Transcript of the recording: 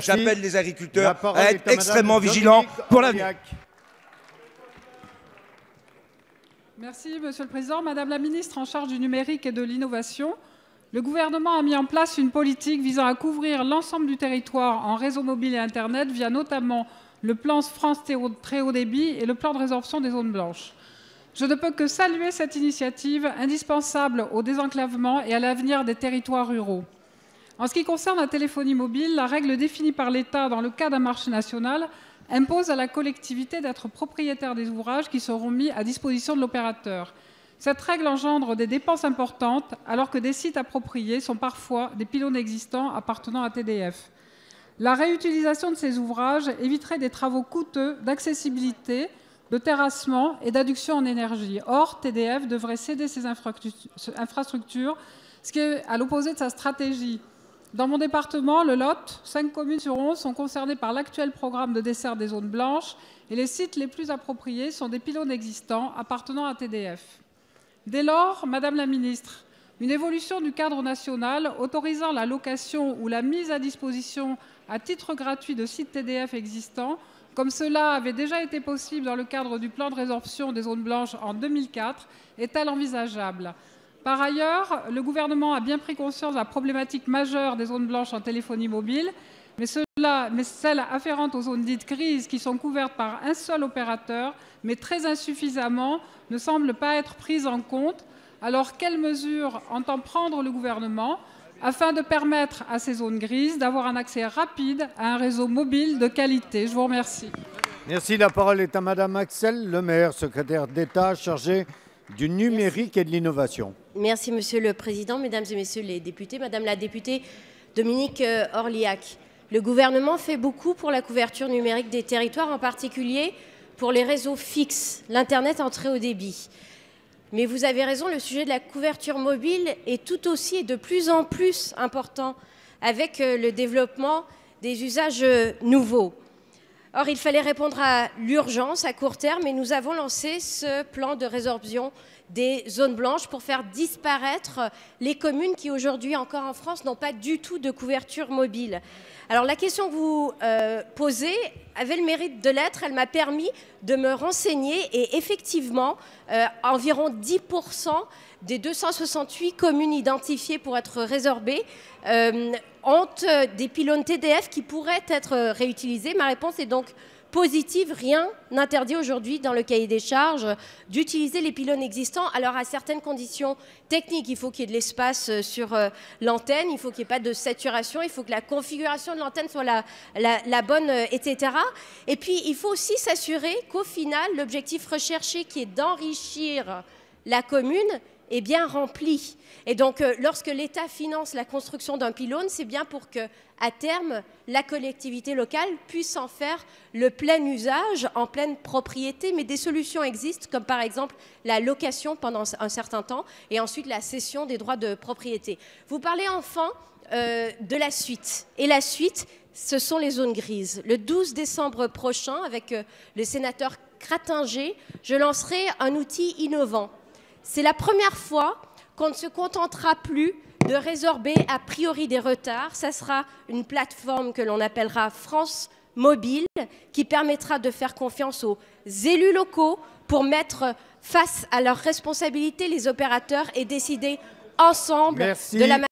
J'appelle les agriculteurs à être extrêmement vigilants pour l'avenir. Merci, Monsieur le Président. Madame la ministre en charge du numérique et de l'innovation, le gouvernement a mis en place une politique visant à couvrir l'ensemble du territoire en réseau mobile et Internet via notamment le plan France Très Haut Débit et le plan de résorption des zones blanches. Je ne peux que saluer cette initiative indispensable au désenclavement et à l'avenir des territoires ruraux. En ce qui concerne la téléphonie mobile, la règle définie par l'État dans le cas d'un marché national impose à la collectivité d'être propriétaire des ouvrages qui seront mis à disposition de l'opérateur. Cette règle engendre des dépenses importantes, alors que des sites appropriés sont parfois des pylônes existants appartenant à TDF. La réutilisation de ces ouvrages éviterait des travaux coûteux d'accessibilité, de terrassement et d'adduction en énergie. Or, TDF devrait céder ses infrastructures, ce qui est à l'opposé de sa stratégie. Dans mon département, le Lot, 5 communes sur 11 sont concernées par l'actuel programme de dessert des zones blanches et les sites les plus appropriés sont des pylônes existants appartenant à TDF. Dès lors, Madame la Ministre, une évolution du cadre national autorisant la location ou la mise à disposition à titre gratuit de sites TDF existants, comme cela avait déjà été possible dans le cadre du plan de résorption des zones blanches en 2004, est-elle envisageable? Par ailleurs, le gouvernement a bien pris conscience de la problématique majeure des zones blanches en téléphonie mobile, mais celles afférentes aux zones dites grises qui sont couvertes par un seul opérateur, mais très insuffisamment, ne semblent pas être prises en compte. Alors, quelles mesures entend prendre le gouvernement afin de permettre à ces zones grises d'avoir un accès rapide à un réseau mobile de qualité? Je vous remercie. Merci. La parole est à Madame Axelle Lemaire, secrétaire d'État chargée du numérique et de l'innovation. Merci, Monsieur le Président, Mesdames et Messieurs les députés. Madame la députée Dominique Orliac, le gouvernement fait beaucoup pour la couverture numérique des territoires, en particulier pour les réseaux fixes, l'Internet en très haut débit. Mais vous avez raison, le sujet de la couverture mobile est tout aussi et de plus en plus important avec le développement des usages nouveaux. Or, il fallait répondre à l'urgence à court terme et nous avons lancé ce plan de résorption des zones blanches pour faire disparaître les communes qui aujourd'hui encore en France n'ont pas du tout de couverture mobile. Alors la question que vous posez avait le mérite de l'être, elle m'a permis de me renseigner et effectivement environ 10% des 268 communes identifiées pour être résorbées ont des pylônes TDF qui pourraient être réutilisés. Ma réponse est donc positive. Rien n'interdit aujourd'hui dans le cahier des charges d'utiliser les pylônes existants. Alors à certaines conditions techniques, il faut qu'il y ait de l'espace sur l'antenne, il faut qu'il n'y ait pas de saturation, il faut que la configuration de l'antenne soit la bonne, etc. Et puis il faut aussi s'assurer qu'au final, l'objectif recherché qui est d'enrichir la commune est bien rempli. Et donc, lorsque l'État finance la construction d'un pylône, c'est bien pour que, à terme, la collectivité locale puisse en faire le plein usage, en pleine propriété. Mais des solutions existent, comme par exemple la location pendant un certain temps et ensuite la cession des droits de propriété. Vous parlez enfin de la suite. Et la suite, ce sont les zones grises. Le 12 décembre prochain, avec le sénateur Cratinger, je lancerai un outil innovant. C'est la première fois qu'on ne se contentera plus de résorber a priori des retards. Ça sera une plateforme que l'on appellera France Mobile, qui permettra de faire confiance aux élus locaux pour mettre face à leurs responsabilités les opérateurs et décider ensemble de la manière